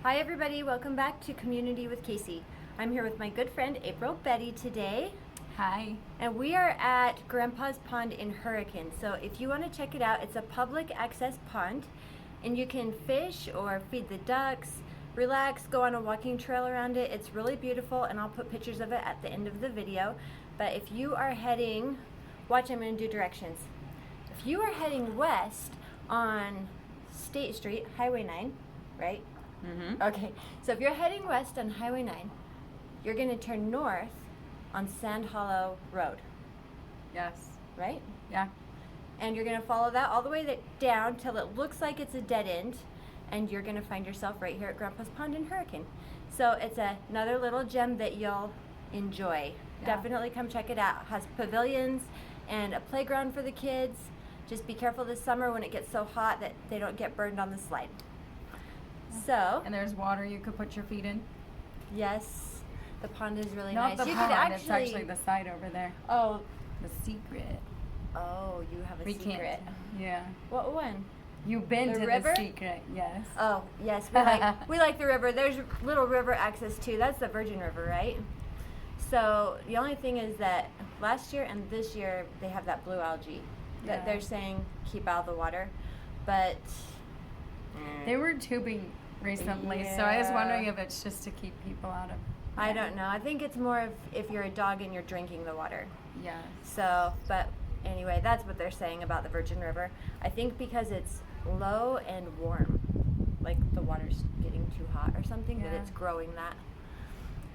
Hi everybody, welcome back to Community with Casey. I'm here with my good friend April Betty today. Hi. And we are at Grandpa's Pond in Hurricane. So if you want to check it out, it's a public access pond and you can fish or feed the ducks, relax, go on a walking trail around it. It's really beautiful and I'll put pictures of it at the end of the video. But if you are heading, watch, I'm going to do directions. If you are heading west on State Street, Highway 9, right? Mm-hmm. Okay, so if you're heading west on Highway 9, you're going to turn north on Sand Hollow Road, Yes. right? Yeah. And you're going to follow that all the way down till it looks like it's a dead end, and you're going to find yourself right here at Grandpa's Pond in Hurricane. So it's another little gem that you'll enjoy. Yeah. Definitely come check it out. It has pavilions and a playground for the kids. Just be careful this summer when it gets so hot that they don't get burned on the slide. So, And there's water you could put your feet in. yes, the pond is really Not nice. the You pond, could it's actually the side over there. Oh, The secret. you have a We secret. can't. Yeah. What one? You've been The to river? the secret, yes. Oh, yes, we like the river. There's little river access too. That's the Virgin River, right? So the only thing is that last year and this year they have that blue algae that Yeah. they're saying keep out of the water, but They were tubing recently, so I was Yeah. wondering if it's just to keep people out of. I don't know. I think it's more of if you're a dog and you're drinking the water. Yeah. So, but anyway, that's what they're saying about the Virgin River. I think because it's low and warm, like the water's getting too hot or something, that Yeah. it's growing that.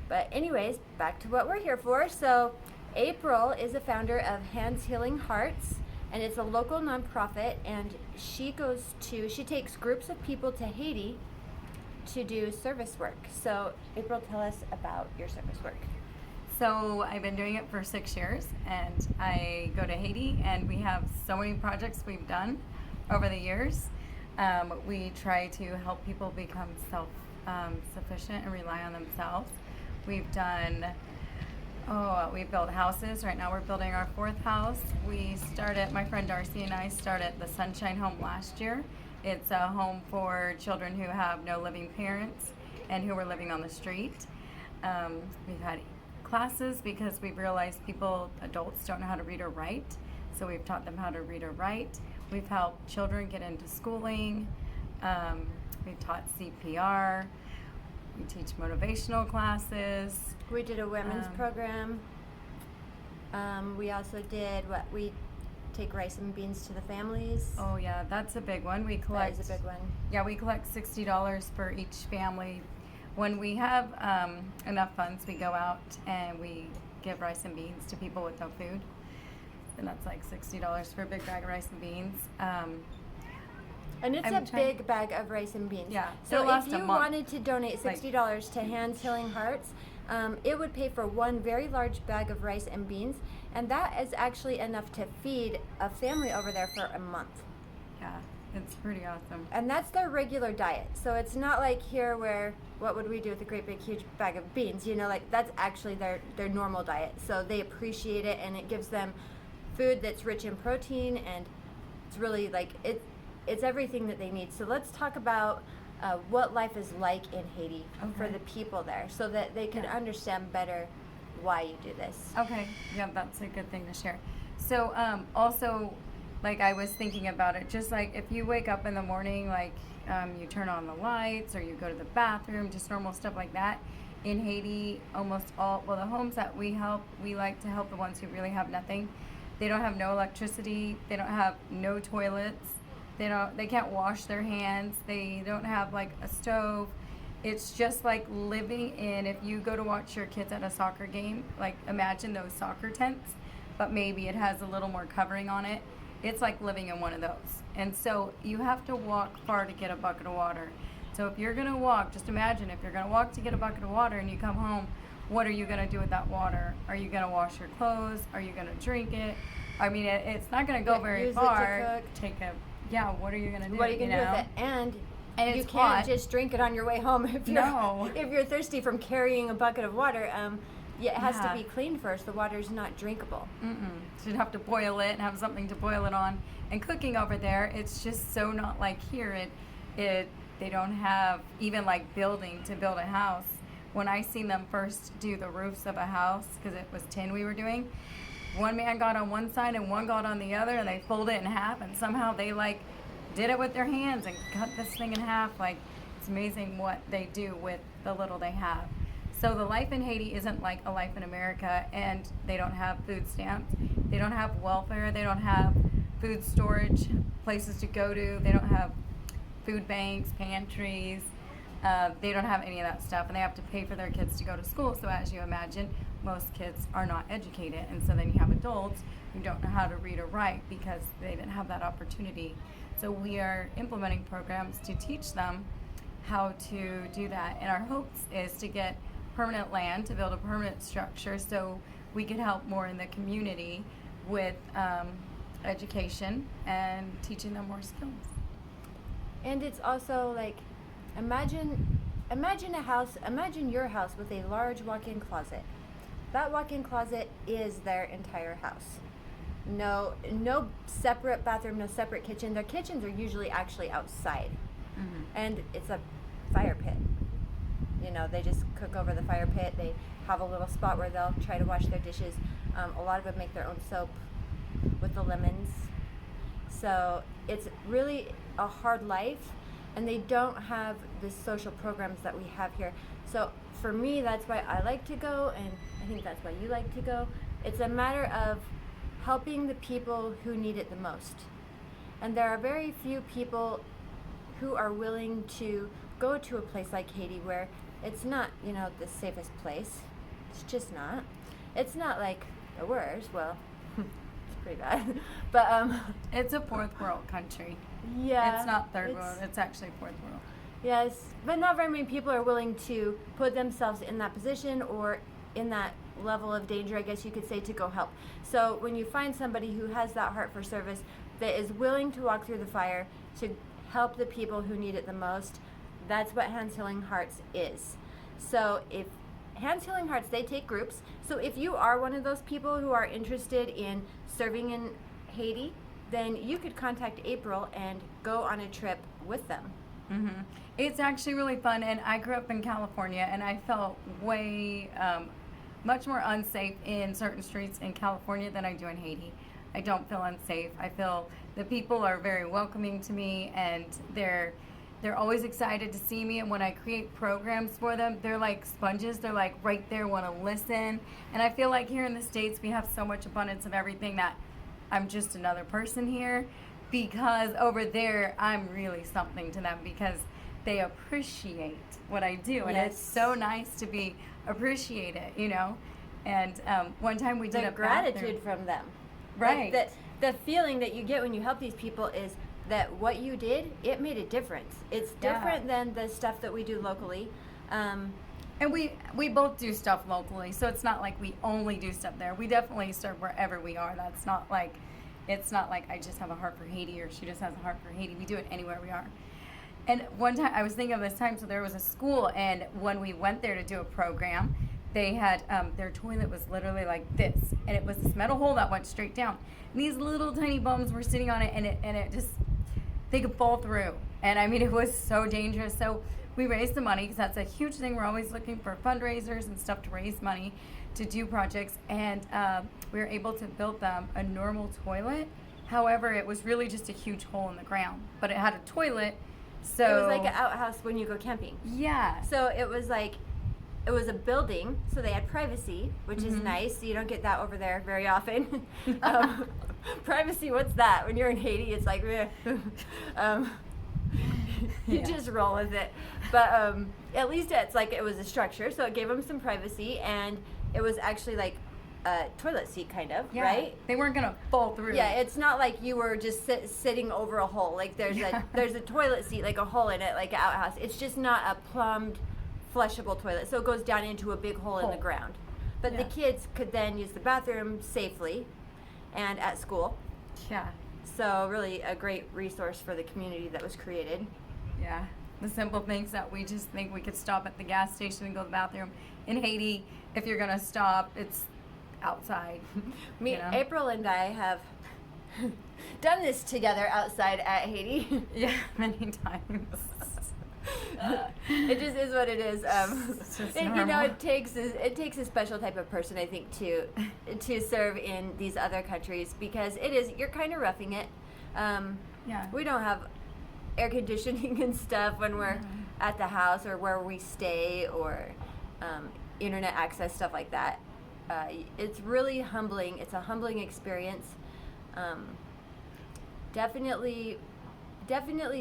But anyways, back to what we're here for. So April is a founder of Hands Healing Hearts, and it's a local nonprofit, and she takes groups of people to Haiti to do service work. So April, tell us about your service work. So I've been doing it for 6 years, and I go to Haiti, and we have so many projects we've done over the years. We try to help people become self-sufficient and rely on themselves. We've done, we built houses. Right now we're building our 4th house. My friend Darcy and I started the Sunshine Home last year. It's a home for children who have no living parents and who are living on the street. We've had classes because we've realized adults don't know how to read or write. So we've taught them how to read or write. We've helped children get into schooling. We've taught CPR. We teach motivational classes. We did a women's program. We also did we take rice and beans to the families. Oh yeah, that's a big one. That is a big one. Yeah, we collect $60 for each family. When we have enough funds, we go out and we give rice and beans to people with no food. And that's like $60 for a big bag of rice and beans. And it's a big bag of rice and beans. Yeah, So it'll last if a you month. wanted to donate $60 to Hands Healing Hearts, it would pay for one very large bag of rice and beans, and that is actually enough to feed a family over there for a month. Yeah, it's pretty awesome. And that's their regular diet. So it's not like here where, what would we do with a great big huge bag of beans? You know, like that's actually their normal diet. So they appreciate it, and it gives them food that's rich in protein, and it's really like it's everything that they need. So let's talk about what life is like in Haiti for the people there, so that they can understand better why you do this. Okay, yeah, that's a good thing to share. So also, like I was thinking about it, just like if you wake up in the morning, like you turn on the lights or you go to the bathroom, just normal stuff like that. In Haiti, almost the homes that we help, we like to help the ones who really have nothing. They don't have no electricity, they don't have no toilets, they can't wash their hands, they don't have like a stove. It's just like living if you go to watch your kids at a soccer game, like imagine those soccer tents, but maybe it has a little more covering on it. It's like living in one of those. And so you have to walk far to get a bucket of water. So if you're gonna walk, just imagine if you're gonna walk to get a bucket of water and you come home, what are you gonna do with that water? Are you gonna wash your clothes? Are you gonna drink it? I mean, it's not gonna go very far. Use it to cook. What are you gonna do? What are you gonna do with it? And you it's can't hot. just drink it on your way home if you're thirsty from carrying a bucket of water. It has to be cleaned first. The water's not drinkable. So you'd have to boil it and have something to boil it on. And cooking over there, it's just so not like here. They don't have even like building to build a house. When I seen them first do the roofs of a house, because it was tin we were doing, one man got on one side and one got on the other, and they folded it in half, and somehow they like did it with their hands and cut this thing in half. Like, it's amazing what they do with the little they have. So the life in Haiti isn't like a life in America, and they don't have food stamps, they don't have welfare, they don't have food storage places to go to, they don't have food banks, pantries, they don't have any of that stuff, and they have to pay for their kids to go to school. So as you imagine, most kids are not educated, and so then you have adults who don't know how to read or write because they didn't have that opportunity. So we are implementing programs to teach them how to do that, and our hopes is to get permanent land, to build a permanent structure so we can help more in the community with education and teaching them more skills. And it's also like, imagine your house with a large walk-in closet. That walk-in closet is their entire house. No separate bathroom, no separate kitchen. Their kitchens are usually actually outside. Mm-hmm. And it's a fire pit. You know, they just cook over the fire pit. They have a little spot where they'll try to wash their dishes. A lot of them make their own soap with the lemons. So it's really a hard life, and they don't have the social programs that we have here. So for me, that's why I like to go, and I think that's why you like to go. It's a matter of helping the people who need it the most. And there are very few people who are willing to go to a place like Haiti where it's not, you know, the safest place. It's just not. It's not like the worst. Well, it's pretty bad. But it's a fourth world country. Yeah. It's not third world. It's actually fourth world. Yes, but not very many people are willing to put themselves in that position or in that level of danger, I guess you could say, to go help. So when you find somebody who has that heart for service, that is willing to walk through the fire to help the people who need it the most, that's what Hands Healing Hearts is. So if Hands Healing Hearts, they take groups. So if you are one of those people who are interested in serving in Haiti, then you could contact April and go on a trip with them. Mm-hmm. It's actually really fun, and I grew up in California, and I felt way much more unsafe in certain streets in California than I do in Haiti. I don't feel unsafe. I feel the people are very welcoming to me, and they're always excited to see me. And when I create programs for them, they're like sponges. They're like right there, want to listen. And I feel like here in the States, we have so much abundance of everything that I'm just another person here, because over there, I'm really something to them because they appreciate what I do. And Yes. it's so nice to be appreciated, you know. And one time we did The a gratitude bathroom. from them. Right. Like the feeling that you get when you help these people is that what you did, it made a difference. It's different than the stuff that we do locally. And we both do stuff locally, so it's not like we only do stuff there. We definitely serve wherever we are. That's not like, it's not like I just have a heart for Haiti or she just has a heart for Haiti. We do it anywhere we are. And one time, I was thinking of this time, so there was a school, and when we went there to do a program, they had, their toilet was literally like this, and it was this metal hole that went straight down. And these little tiny bums were sitting on it, and it just, they could fall through. And I mean, it was so dangerous. So we raised the money, because that's a huge thing. We're always looking for fundraisers and stuff to raise money to do projects, and we were able to build them a normal toilet. However, it was really just a huge hole in the ground, but it had a toilet. So it was like an outhouse when you go camping. Yeah. So it was like, it was a building, so they had privacy, which is nice. You don't get that over there very often. Privacy, what's that? When you're in Haiti, it's like, you just roll with it. But at least it's like, it was a structure, so it gave them some privacy, and it was actually like a toilet seat kind of, right? They weren't gonna fall through. Yeah, it's not like you were just sitting over a hole. Like there's a toilet seat, like a hole in it, like an outhouse. It's just not a plumbed, flushable toilet. So it goes down into a big hole in the ground. But the kids could then use the bathroom safely and at school. Yeah. So really a great resource for the community that was created. Yeah. The simple things that we just think we could stop at the gas station and go to the bathroom. In Haiti, if you're gonna stop, it's outside. Me, you know? April and I have done this together outside at Haiti. Yeah, many times. It just is what it is. It's just You know, normal. it takes a special type of person, I think, to serve in these other countries, because you're kind of roughing it. Yeah. We don't have air conditioning and stuff when we're at the house or where we stay, or internet access, stuff like that. It's really humbling. It's a humbling experience. Definitely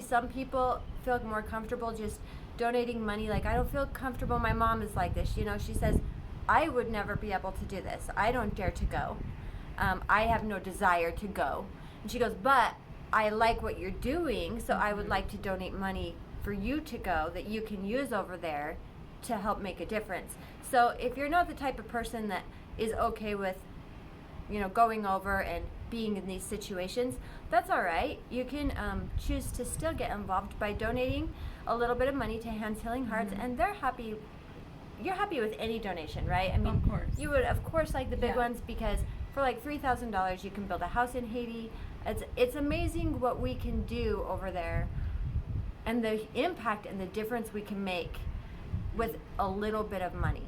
some people feel more comfortable just donating money. Like, I don't feel comfortable. My mom is like this, you know. She says, I would never be able to do this. I don't dare to go. I have no desire to go. And she goes, but I like what you're doing, so I would like to donate money for you to go that you can use over there to help make a difference. So if you're not the type of person that is okay with, you know, going over and being in these situations, that's all right. You can choose to still get involved by donating a little bit of money to Hands Healing Hearts, and they're happy. You're happy with any donation, right? I mean, Of course. you would, of course, like the big Yeah. ones, because for like $3,000 you can build a house in Haiti. It's amazing what we can do over there, and the impact and the difference we can make with a little bit of money.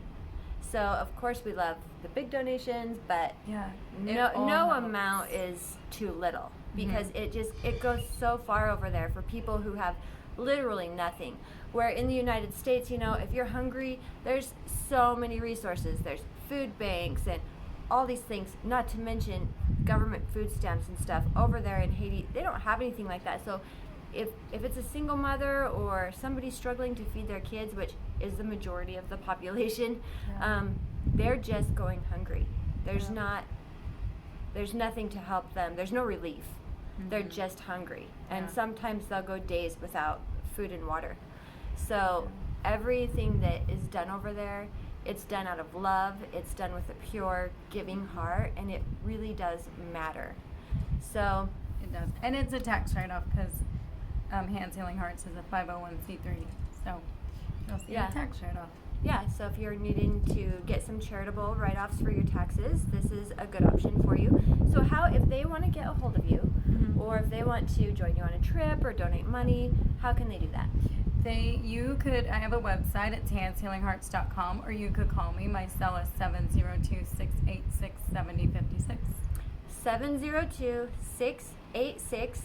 So of course we love the big donations, but Yeah. no amount is too little, because it goes so far over there for people who have literally nothing. Where in the United States, you know, if you're hungry, there's so many resources. There's food banks and all these things, not to mention government food stamps and stuff. Over there in Haiti, they don't have anything like that. So if it's a single mother or somebody struggling to feed their kids, which is the majority of the population, they're just going hungry. There's nothing to help them. There's no relief. They're just hungry. And sometimes they'll go days without food and water. So everything that is done over there, it's done out of love. It's done with a pure giving heart, and it really does matter. So It does. And it's a tax write-off because Hands Healing Hearts is a 501c3. So you'll see Yeah. a tax write-off. yeah, so if you're needing to get some charitable write-offs for your taxes, this is a good option for you. So if they want to get a hold of you, or if they want to join you on a trip or donate money, how can they do that? I have a website, it's handshealinghearts.com, or you could call me. My cell is 702-686-7056. 702-686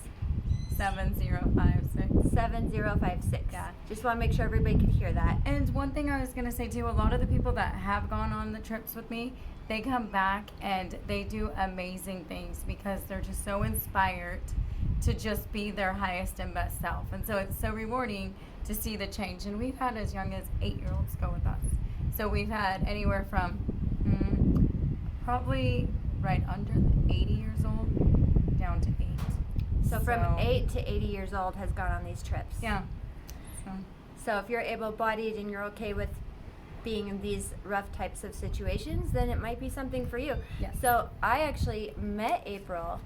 7056. 7056. Yeah. Just want to make sure everybody could hear that. And one thing I was going to say too, a lot of the people that have gone on the trips with me, they come back and they do amazing things because they're just so inspired to just be their highest and best self. And so it's so rewarding to see the change. And we've had as young as 8-year-olds go with us. So we've had anywhere from probably right under 80 years old down to 8. So from 8 to 80 years old has gone on these trips. Yeah. So if you're able-bodied and you're okay with being in these rough types of situations, then it might be something for you. Yes. So I actually met April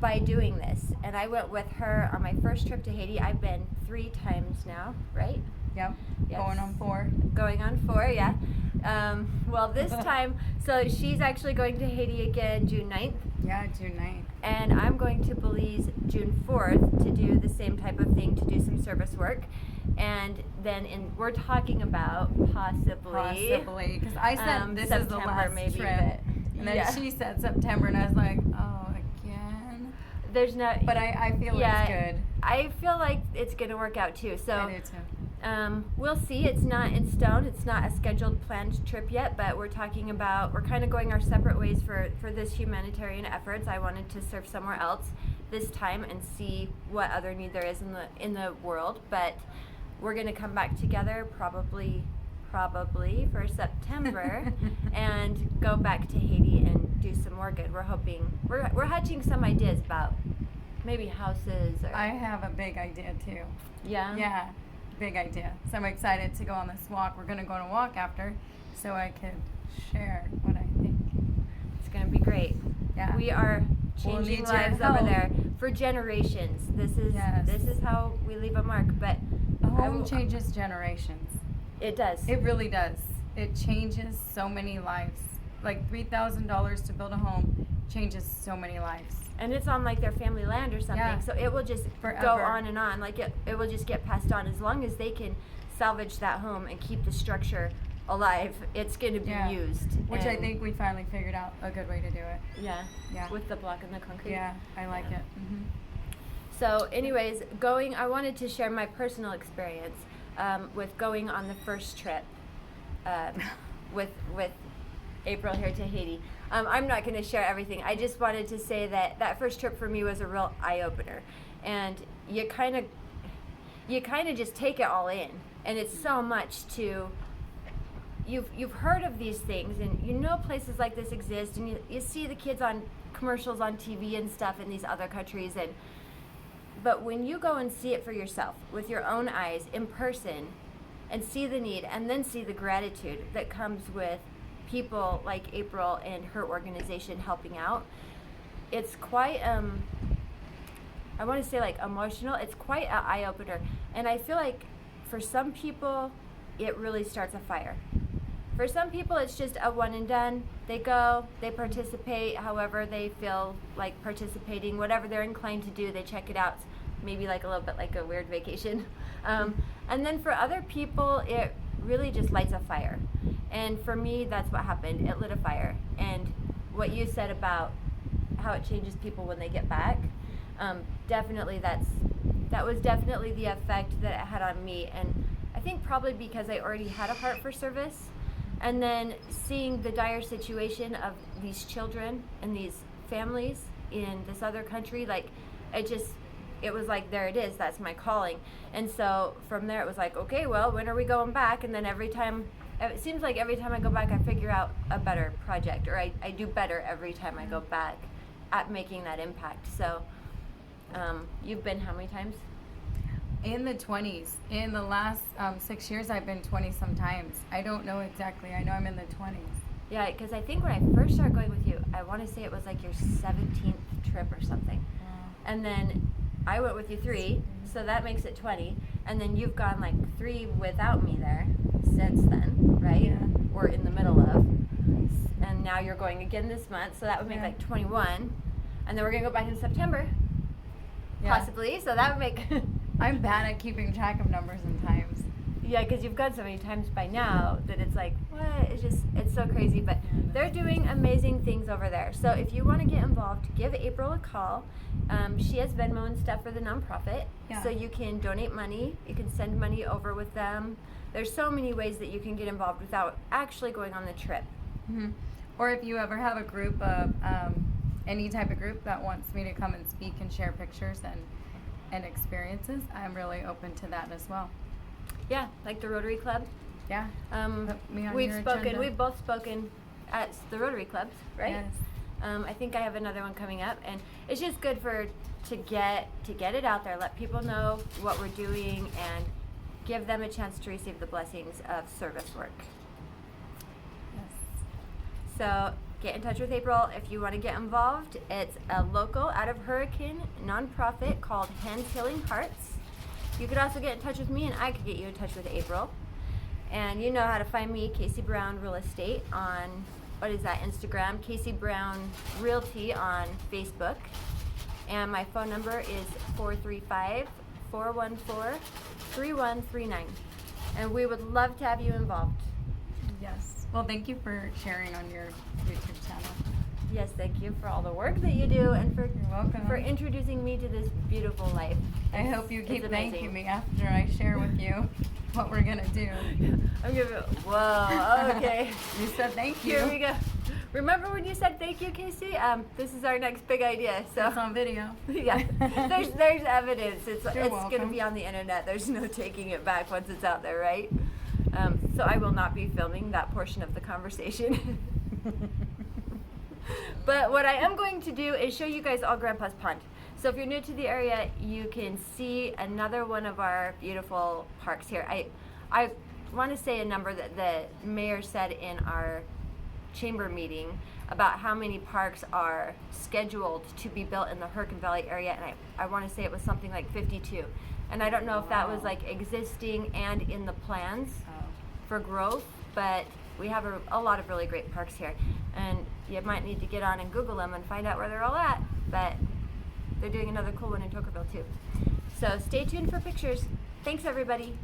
by doing this, and I went with her on my first trip to Haiti. I've been 3 times now, right? Yep. Yes. Going on 4. Going on 4, yeah. Well, this time, so she's actually going to Haiti again June 9th. Yeah, June 9th. And I'm going to Belize June 4th to do the same type of thing, to do some service work. And then we're talking about possibly, because I said this is the September last maybe, trip, but and then yeah. she said September, and I was like, oh, again. There's no. But I feel it's good. I feel like it's going to work out too. So I do too. we'll see. It's not in stone. It's not a scheduled, planned trip yet, but we're talking about, we're kind of going our separate ways for this humanitarian efforts. I wanted to serve somewhere else this time and see what other need there is in the world, but we're going to come back together probably for September and go back to Haiti and do some more good. We're hoping, we're hatching some ideas about maybe houses or. I have a big idea too. Yeah? Yeah, big idea. So I'm excited to go on this walk. We're going to go on a walk after, so I could share what I think. It's going to be great. Yeah. We are We'll changing need your lives over help. there for generations. This is how we leave a mark, but A home changes generations. it does. It really does. It changes so many lives. Like $3,000 to build a home changes so many lives. And it's on like their family land or something, Yeah. so it will just go Forever. on and on. Like it will just get passed on as long as they can salvage that home and keep the structure alive. It's going to be Yeah. used, Which I and- think we finally figured out a good way to do it. Yeah. Yeah. With the block and the concrete. Yeah, I like Yeah. it. Mm-hmm. So, anyways, I wanted to share my personal experience with going on the first trip with April here to Haiti. I'm not going to share everything. I just wanted to say that first trip for me was a real eye opener, and you kind of just take it all in, and it's so much to. You've heard of these things, and you know places like this exist, and you see the kids on commercials on TV and stuff in these other countries, but when you go and see it for yourself with your own eyes in person and see the need and then see the gratitude that comes with people like April and her organization helping out, it's quite I want to say like emotional. It's quite an eye opener, and I feel like for some people it really starts a fire. For some people, it's just a one and done. They go, they participate however they feel like participating, whatever they're inclined to do, they check it out. Maybe like a little bit like a weird vacation. And then for other people, it really just lights a fire. And for me, that's what happened. It lit a fire. And what you said about how it changes people when they get back, definitely that was definitely the effect that it had on me. And I think probably because I already had a heart for service. And then seeing the dire situation of these children and these families in this other country, like it was like, there it is, that's my calling. And so from there it was like, okay, well, when are we going back? And then it seems like every time I go back I figure out a better project, or I do better every time I go back at making that impact. So you've been how many times? In the 20s. In the last 6 years, I've been 20 sometimes. I don't know exactly. I know I'm in the 20s. Yeah, because I think when I first started going with you, I want to say it was like your 17th trip or something. Wow. And then I went with you 3, so that makes it 20. And then you've gone like 3 without me there since then, right? Yeah. Or in the middle of. And now you're going again this month, so that would make Yeah. like 21. And then we're going to go back in September, Yeah. possibly. So that would make... I'm bad at keeping track of numbers and times. Yeah, because you've gone so many times by now that it's like, what? It's so crazy. But they're doing amazing things over there. So if you want to get involved, give April a call. She has Venmo and stuff for the nonprofit. Yeah. So you can donate money. You can send money over with them. There's so many ways that you can get involved without actually going on the trip. Mm-hmm. Or if you ever have a group of, any type of group that wants me to come and speak and share pictures and experiences, I'm really open to that as well. Yeah, like the Rotary Club. Yeah. Put me on We've your spoken. agenda. We've both spoken at the Rotary clubs, right? Yes. I think I have another one coming up, and it's just good to get it out there, let people know what we're doing, and give them a chance to receive the blessings of service work. Yes. So get in touch with April if you want to get involved. It's a local, out of Hurricane, nonprofit called Hands Healing Hearts. You could also get in touch with me, and I could get you in touch with April. And you know how to find me, Casey Brown Real Estate, on, what is that, Instagram, Casey Brown Realty on Facebook. And my phone number is 435-414-3139. And we would love to have you involved. Yes. Well, thank you for sharing on your YouTube channel. Yes, thank you for all the work that you do, and for You're welcome. for introducing me to this beautiful life. I hope you It's keep amazing. thanking me after I share with you what we're gonna do. I'm gonna. Whoa. Okay. You said thank you. Here we go. Remember when you said thank you, Casey? This is our next big idea. So It's on video. yeah, there's evidence. It's You're gonna welcome. be on the internet. There's no taking it back once it's out there, right? So I will not be filming that portion of the conversation. But what I am going to do is show you guys all Grandpa's Pond. So if you're new to the area, you can see another one of our beautiful parks here. I want to say a number that the mayor said in our chamber meeting about how many parks are scheduled to be built in the Hurricane Valley area, and I want to say it was something like 52. And I don't know if that was Wow. like existing and in the plans Oh. for growth, but we have a lot of really great parks here. and you might need to get on and Google them and find out where they're all at, but they're doing another cool one in Tokerville too. So stay tuned for pictures. Thanks everybody.